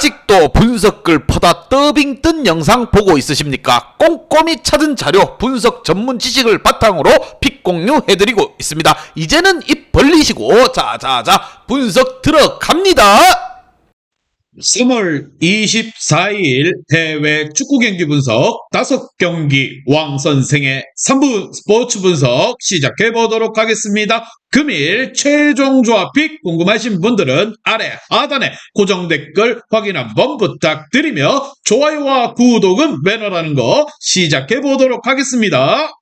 아직도 분석글 퍼다 더빙 뜬 영상 보고 있으십니까? 꼼꼼히 찾은 자료, 분석 전문 지식을 바탕으로 픽 공유해드리고 있습니다. 이제는 입 벌리시고 자자자 분석 들어갑니다. 3월 24일 해외 축구 경기 분석 5경기 왕선생의 3부 스포츠 분석 시작해 보도록 하겠습니다. 금일 최종 조합픽 궁금하신 분들은 아래 하단에 고정 댓글 확인 한번 부탁드리며 좋아요와 구독은 매너라는 거 시작해 보도록 하겠습니다.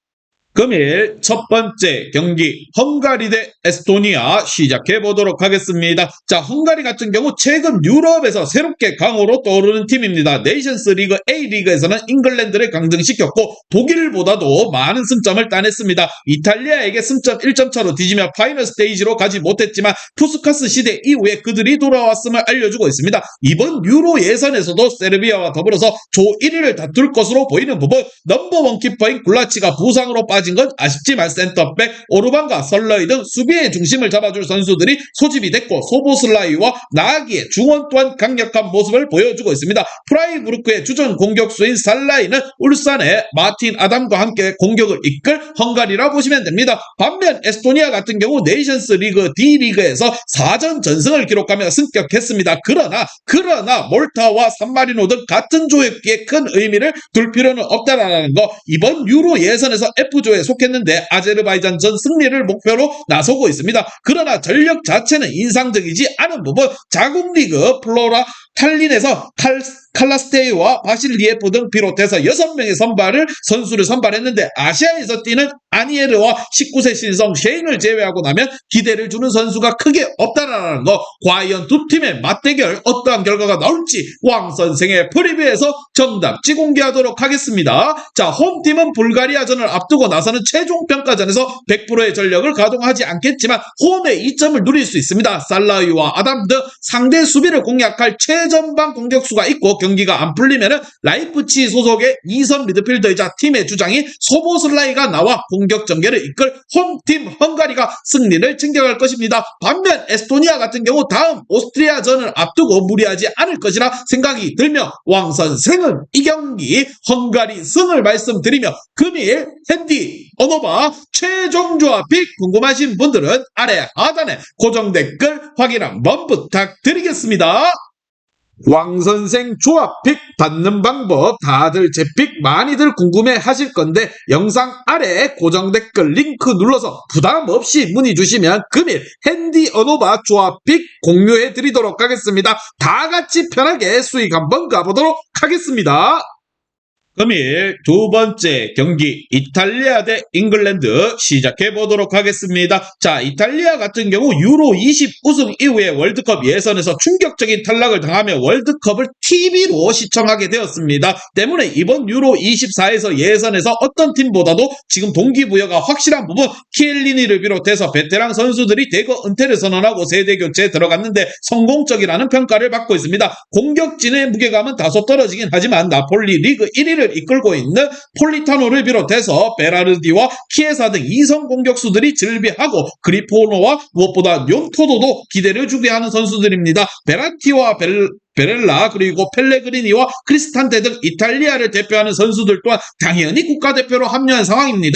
금일 첫 번째 경기 헝가리 대 에스토니아 시작해 보도록 하겠습니다. 자, 헝가리 같은 경우 최근 유럽에서 새롭게 강호로 떠오르는 팀입니다. 네이션스 리그 A리그에서는 잉글랜드를 강등시켰고 독일보다도 많은 승점을 따냈습니다. 이탈리아에게 승점 1점 차로 뒤지며 파이널 스테이지로 가지 못했지만 푸스카스 시대 이후에 그들이 돌아왔음을 알려주고 있습니다. 이번 유로 예선에서도 세르비아와 더불어서 조 1위를 다툴 것으로 보이는 부분, 넘버원 키퍼인 굴라치가 부상으로 빠진 건 아쉽지만 센터백 오르반과 설러이 등 수비의 중심을 잡아줄 선수들이 소집이 됐고 소보슬라이와 나기의 중원 또한 강력한 모습을 보여주고 있습니다. 프라이부르크의 주전 공격수인 살라이는 울산의 마틴 아담과 함께 공격을 이끌 헝가리라 보시면 됩니다. 반면 에스토니아 같은 경우 네이션스 리그 D리그에서 4전 전승을 기록하며 승격했습니다. 그러나 몰타와 산마리노 등 같은 조였기에 큰 의미를 둘 필요는 없다라는 거, 이번 유로 예선에서 F조에 속했는데 아제르바이잔전 승리를 목표로 나서고 있습니다. 그러나 전력 자체는 인상적이지 않은 부분, 자국 리그 플로라 탈린에서 칼라스테이와 바실리에프 등 비롯해서 6명의 선수를 선발했는데 아시아에서 뛰는 아니에르와 19세 신성 셰인을 제외하고 나면 기대를 주는 선수가 크게 없다라는 거, 과연 두 팀의 맞대결 어떠한 결과가 나올지 왕선생의 프리뷰에서 정답지 공개하도록 하겠습니다. 자, 홈팀은 불가리아전을 앞두고 나서는 최종평가전에서 100%의 전력을 가동하지 않겠지만 홈의 이점을 누릴 수 있습니다. 살라이와 아담 등 상대 수비를 공략할 최전방 공격수가 있고, 경기가 안 풀리면은 라이프치히 소속의 2선 미드필더이자 팀의 주장인 소보슬라이가 나와 공격 전개를 이끌 홈팀 헝가리가 승리를 챙겨갈 것입니다. 반면 에스토니아 같은 경우 다음 오스트리아전을 앞두고 무리하지 않을 것이라 생각이 들며 왕선생은 이 경기 헝가리 승을 말씀드리며 금일 핸디 언어바 최종 조합픽 궁금하신 분들은 아래 하단에 고정 댓글 확인 한번 부탁드리겠습니다. 왕선생 조합픽 받는 방법 다들 제 픽 많이들 궁금해 하실 건데 영상 아래 고정 댓글 링크 눌러서 부담 없이 문의 주시면 금일 핸디 언어바 조합픽 공유해 드리도록 하겠습니다. 다 같이 편하게 수익 한번 가보도록 하겠습니다. 금일 두 번째 경기 이탈리아 대 잉글랜드 시작해 보도록 하겠습니다. 자, 이탈리아 같은 경우 유로 20 우승 이후에 월드컵 예선에서 충격적인 탈락을 당하며 월드컵을 TV로 시청하게 되었습니다. 때문에 이번 유로 24에서 예선에서 어떤 팀보다도 지금 동기부여가 확실한 부분, 키엘리니를 비롯해서 베테랑 선수들이 대거 은퇴를 선언하고 세대 교체에 들어갔는데 성공적이라는 평가를 받고 있습니다. 공격진의 무게감은 다소 떨어지긴 하지만 나폴리 리그 1위를 이끌고 있는 폴리타노를 비롯해서 베라르디와 키에사 등 2선 공격수들이 즐비하고 그리포노와 무엇보다 뇽토도도 기대를 주게 하는 선수들입니다. 베라티와 베렐라 그리고 펠레그리니와 크리스탄테 등 이탈리아를 대표하는 선수들 또한 당연히 국가대표로 합류한 상황입니다.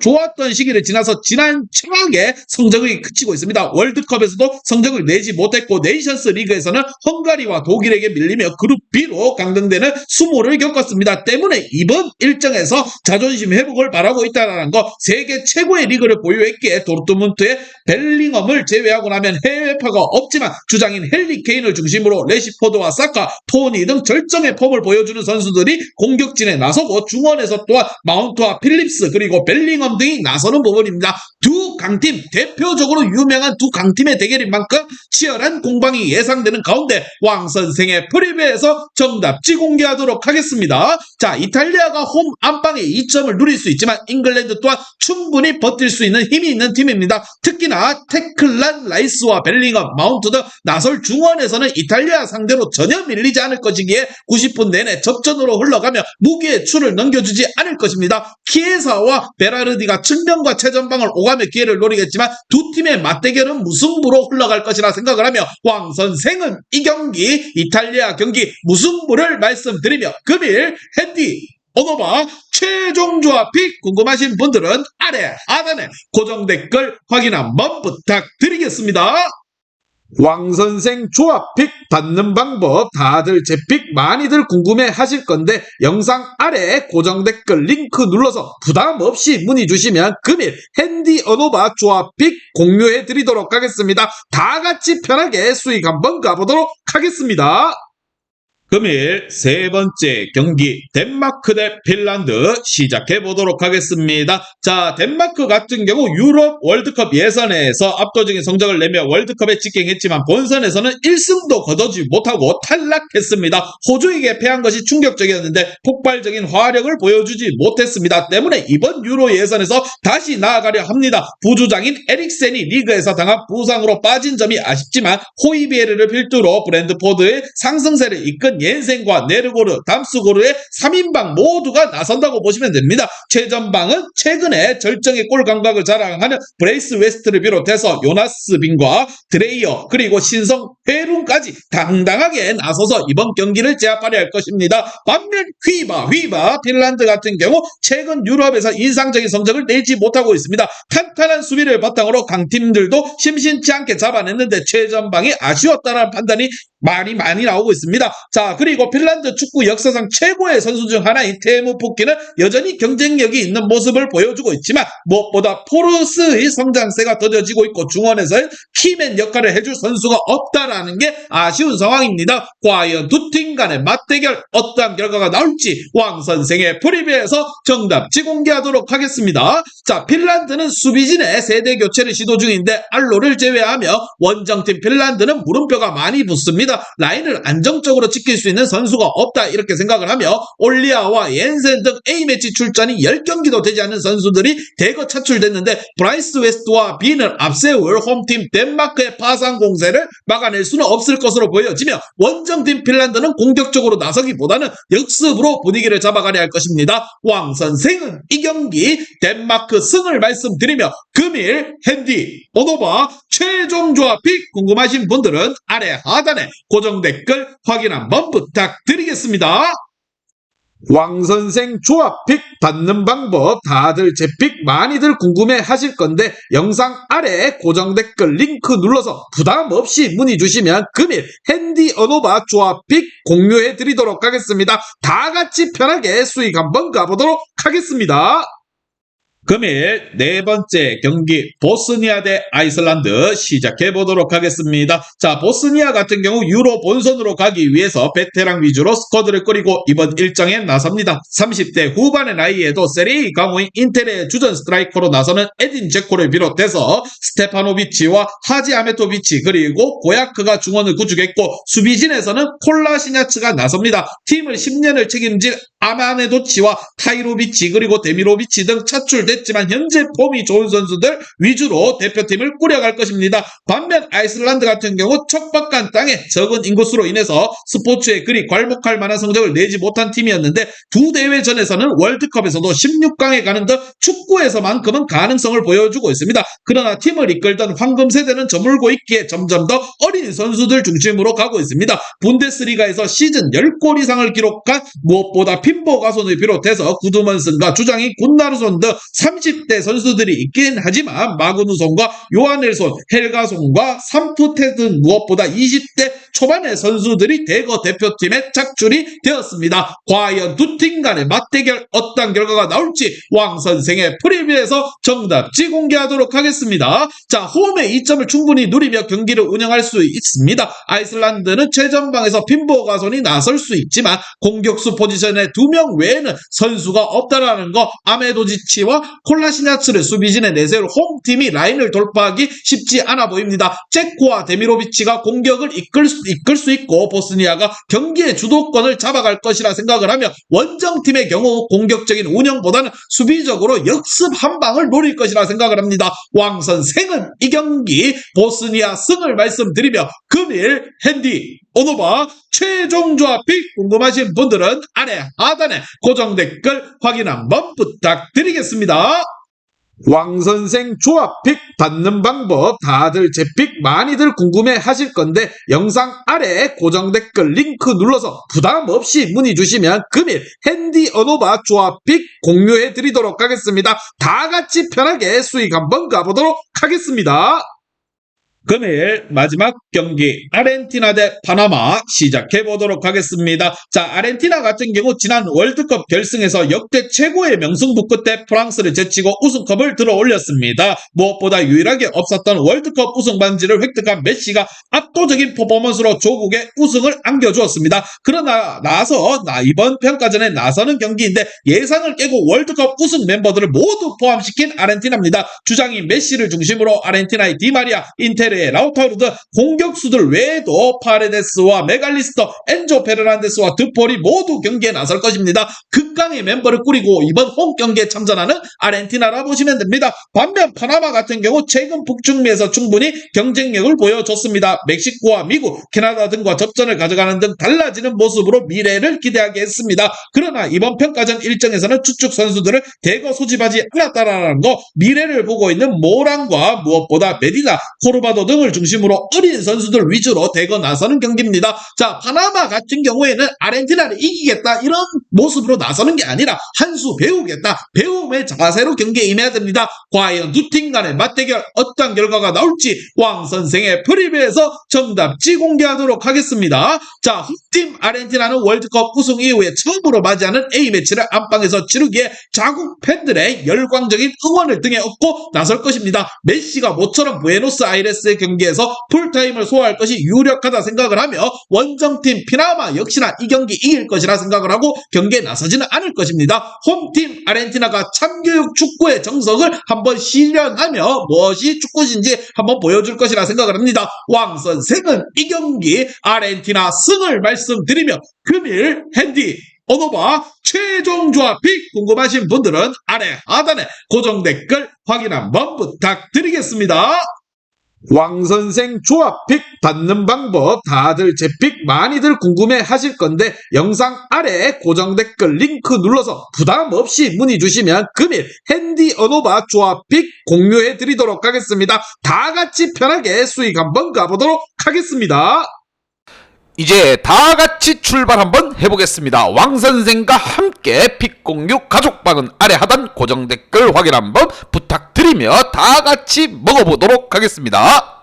좋았던 시기를 지나서 지난 최악의 성적이 그치고 있습니다. 월드컵에서도 성적을 내지 못했고 네이션스 리그에서는 헝가리와 독일에게 밀리며 그룹 B로 강등되는 수모를 겪었습니다. 때문에 이번 일정에서 자존심 회복을 바라고 있다는 거, 세계 최고의 리그를 보유했기에 도르트문트의 벨링엄을 제외하고 나면 해외파가 없지만 주장인 헨리 케인을 중심으로 레시포드와 사카, 토니 등 절정의 폼을 보여주는 선수들이 공격진에 나서고 중원에서 또한 마운트와 필립스 그리고 벨링엄 등이 나서는 부분입니다. 두 강팀, 대표적으로 유명한 두 강팀의 대결인 만큼 치열한 공방이 예상되는 가운데 왕선생의 프리뷰에서 정답지 공개하도록 하겠습니다. 자, 이탈리아가 홈 안방에 2점을 누릴 수 있지만 잉글랜드 또한 충분히 버틸 수 있는 힘이 있는 팀입니다. 특히나 테클란, 라이스와 벨링엄, 마운트 등 나설 중원에서는 이탈리아 상대로 전혀 밀리지 않을 것이기에 90분 내내 접전으로 흘러가며 무기의 추를 넘겨주지 않을 것입니다. 키에사와 베라르디가 측면과 최전방을 오감의 기회를 노리겠지만 두 팀의 맞대결은 무승부로 흘러갈 것이라 생각을 하며 왕 선생은 이 경기 이탈리아 경기 무승부를 말씀드리며 금일 핸디 오노바 최종 조합픽 궁금하신 분들은 아래 하단에 고정 댓글 확인 한번 부탁드리겠습니다. 왕선생 조합픽 받는 방법 다들 제 픽 많이들 궁금해 하실 건데 영상 아래 고정 댓글 링크 눌러서 부담 없이 문의 주시면 금일 핸디 어노바 조합픽 공유해 드리도록 하겠습니다. 다 같이 편하게 수익 한번 가보도록 하겠습니다. 금일 세 번째 경기 덴마크 대 핀란드 시작해 보도록 하겠습니다. 자, 덴마크 같은 경우 유럽 월드컵 예선에서 압도적인 성적을 내며 월드컵에 직행했지만 본선에서는 1승도 거두지 못하고 탈락했습니다. 호주에게 패한 것이 충격적이었는데 폭발적인 화력을 보여주지 못했습니다. 때문에 이번 유로 예선에서 다시 나아가려 합니다. 부주장인 에릭센이 리그에서 당한 부상으로 빠진 점이 아쉽지만 호이비에르를 필두로 브랜드포드의 상승세를 이끈 옌센과 네르고르, 담스고르의 3인방 모두가 나선다고 보시면 됩니다. 최전방은 최근에 절정의 골 감각을 자랑하는 브레이스 웨스트를 비롯해서 요나스 빈과 드레이어 그리고 신성 회룬까지 당당하게 나서서 이번 경기를 제압하려 할 것입니다. 반면 휘바 핀란드 같은 경우 최근 유럽에서 인상적인 성적을 내지 못하고 있습니다. 탄탄한 수비를 바탕으로 강팀들도 심심치 않게 잡아냈는데 최전방이 아쉬웠다는 판단이 많이 나오고 있습니다. 자, 그리고 핀란드 축구 역사상 최고의 선수 중 하나인 테무 푸키는 여전히 경쟁력이 있는 모습을 보여주고 있지만 무엇보다 포르스의 성장세가 더뎌지고 있고 중원에서의 키맨 역할을 해줄 선수가 없다라는 게 아쉬운 상황입니다. 과연 두 팀 간의 맞대결 어떠한 결과가 나올지 왕 선생의 프리뷰에서 정답지 공개하도록 하겠습니다. 자, 핀란드는 수비진의 세대 교체를 시도 중인데 알로를 제외하며 원정팀 핀란드는 물음표가 많이 붙습니다. 라인을 안정적으로 지킬 수 있는 선수가 없다 이렇게 생각을 하며 올리아와 옌센 등 A매치 출전이 10경기도 되지 않는 선수들이 대거 차출됐는데 브라이스 웨스트와 빈을 앞세울 홈팀 덴마크의 파상 공세를 막아낼 수는 없을 것으로 보여지며 원정팀 핀란드는 공격적으로 나서기보다는 역습으로 분위기를 잡아가려 할 것입니다. 왕 선생은 이 경기 덴마크 승을 말씀드리며 금일 핸디 오노바 최종 조합픽 궁금하신 분들은 아래 하단에 고정 댓글 확인 한번 부탁드리겠습니다. 왕선생 조합픽 받는 방법 다들 제 픽 많이들 궁금해 하실 건데 영상 아래 고정 댓글 링크 눌러서 부담 없이 문의 주시면 금일 핸디 어노바 조합픽 공유해 드리도록 하겠습니다. 다 같이 편하게 수익 한번 가보도록 하겠습니다. 금일 네 번째 경기 보스니아 대 아이슬란드 시작해 보도록 하겠습니다. 자, 보스니아 같은 경우 유로 본선으로 가기 위해서 베테랑 위주로 스쿼드를 꾸리고 이번 일정에 나섭니다. 30대 후반의 나이에도 세리에 강호인 인텔의 주전 스트라이커로 나서는 에딘 제코를 비롯해서 스테파노비치와 하지 아메토비치 그리고 고야크가 중원을 구축했고 수비진에서는 콜라시냐츠가 나섭니다. 팀을 10년을 책임질 아마네도치와 타이로비치 그리고 데미로비치 등 차출됐지만 현재 폼이 좋은 선수들 위주로 대표팀을 꾸려갈 것입니다. 반면 아이슬란드 같은 경우 척박한 땅에 적은 인구수로 인해서 스포츠에 그리 괄목할 만한 성적을 내지 못한 팀이었는데 두 대회전에서는 월드컵에서도 16강에 가는 등 축구에서만큼은 가능성을 보여주고 있습니다. 그러나 팀을 이끌던 황금 세대는 저물고 있기에 점점 더 어린 선수들 중심으로 가고 있습니다. 분데스리가에서 시즌 10골 이상을 기록한 무엇보다 핀보 가손을 비롯해서 구드먼슨과 주장인 군나르손 등 30대 선수들이 있긴 하지만 마그누손과 요하넬손, 헬가손과 삼프테든 무엇보다 20대 초반의 선수들이 대거 대표팀에 착출이 되었습니다. 과연 두 팀 간의 맞대결 어떤 결과가 나올지 왕 선생의 프리뷰에서 정답지 공개하도록 하겠습니다. 자, 홈의 이점을 충분히 누리며 경기를 운영할 수 있습니다. 아이슬란드는 최전방에서 핀보 가손이 나설 수 있지만 공격수 포지션에 2명 외에는 선수가 없다라는 거 아메도지치와 콜라시냐츠를 수비진에 내세울 홈팀이 라인을 돌파하기 쉽지 않아 보입니다. 체코와 데미로비치가 공격을 이끌 수 이끌 수 있고 보스니아가 경기의 주도권을 잡아갈 것이라 생각을 하며 원정팀의 경우 공격적인 운영보다는 수비적으로 역습 한 방을 노릴 것이라 생각을 합니다. 왕선생은 이 경기 보스니아 승을 말씀드리며 금일 핸디 오노바 최종 조합픽 궁금하신 분들은 아래 하단에 고정 댓글 확인 한번 부탁드리겠습니다. 왕선생 조합픽 받는 방법 다들 제 픽 많이들 궁금해 하실 건데 영상 아래 고정 댓글 링크 눌러서 부담 없이 문의 주시면 금일 핸디 어노바 조합픽 공유해 드리도록 하겠습니다. 다 같이 편하게 수익 한번 가보도록 하겠습니다. 금일 마지막 경기 아르헨티나 대 파나마 시작해 보도록 하겠습니다. 자, 아르헨티나 같은 경우 지난 월드컵 결승에서 역대 최고의 명승부 끝에 프랑스를 제치고 우승컵을 들어 올렸습니다. 무엇보다 유일하게 없었던 월드컵 우승 반지를 획득한 메시가 압도적인 퍼포먼스로 조국에 우승을 안겨주었습니다. 그러나 이번 평가전에 나서는 경기인데 예상을 깨고 월드컵 우승 멤버들을 모두 포함시킨 아르헨티나입니다. 주장인 메시를 중심으로 아르헨티나의 디마리아, 인테르의 라우타우르 공격수들 외에도 파레데스와 메갈리스터, 엔조 페르난데스와 드폴이 모두 경기에 나설 것입니다. 극강의 멤버를 꾸리고 이번 홈 경기에 참전하는 아르헨티나라 보시면 됩니다. 반면 파나마 같은 경우 최근 북중미에서 충분히 경쟁력을 보여줬습니다. 멕시코와 미국, 캐나다 등과 접전을 가져가는 등 달라지는 모습으로 미래를 기대하게 했습니다. 그러나 이번 평가전 일정에서는 추측 선수들을 대거 소집하지 않았다라는 거, 미래를 보고 있는 모란과 무엇보다 메디나, 코르바도 등을 중심으로 어린 선수들 위주로 대거 나서는 경기입니다. 자, 파나마 같은 경우에는 아르헨티나를 이기겠다 이런 모습으로 나서는 게 아니라 한 수 배우겠다, 배움의 자세로 경기에 임해야 됩니다. 과연 두 팀 간의 맞대결 어떤 결과가 나올지 왕선생의 프리뷰에서 정답지 공개하도록 하겠습니다. 자, 팀 아르헨티나는 월드컵 우승 이후에 처음으로 맞이하는 A매치를 안방에서 치르기에 자국 팬들의 열광적인 응원을 등에 업고 나설 것입니다. 메시가 모처럼 부에노스아이레스의 경기에서 풀타임을 소화할 것이 유력하다 생각을 하며 원정팀 피나마 역시나 이 경기 이길 것이라 생각을 하고 경기에 나서지는 않을 것입니다. 홈팀 아르헨티나가 참교육 축구의 정석을 한번 실현하며 무엇이 축구신지 한번 보여줄 것이라 생각을 합니다. 왕선생은 이 경기 아르헨티나 승을 말씀드리며 금일 핸디 오노바 최종 조합픽 궁금하신 분들은 아래 하단에 고정 댓글 확인 한번 부탁드리겠습니다. 왕선생 조합픽 받는 방법 다들 제 픽 많이들 궁금해 하실 건데 영상 아래 고정 댓글 링크 눌러서 부담 없이 문의 주시면 금일 핸디 어노바 조합픽 공유해 드리도록 하겠습니다. 다 같이 편하게 수익 한번 가보도록 하겠습니다. 이제 다 같이 출발 한번 해보겠습니다. 왕선생과 함께 픽 공유 가족방은 아래 하단 고정 댓글 확인 한번 부탁드리며 다 같이 먹어보도록 하겠습니다.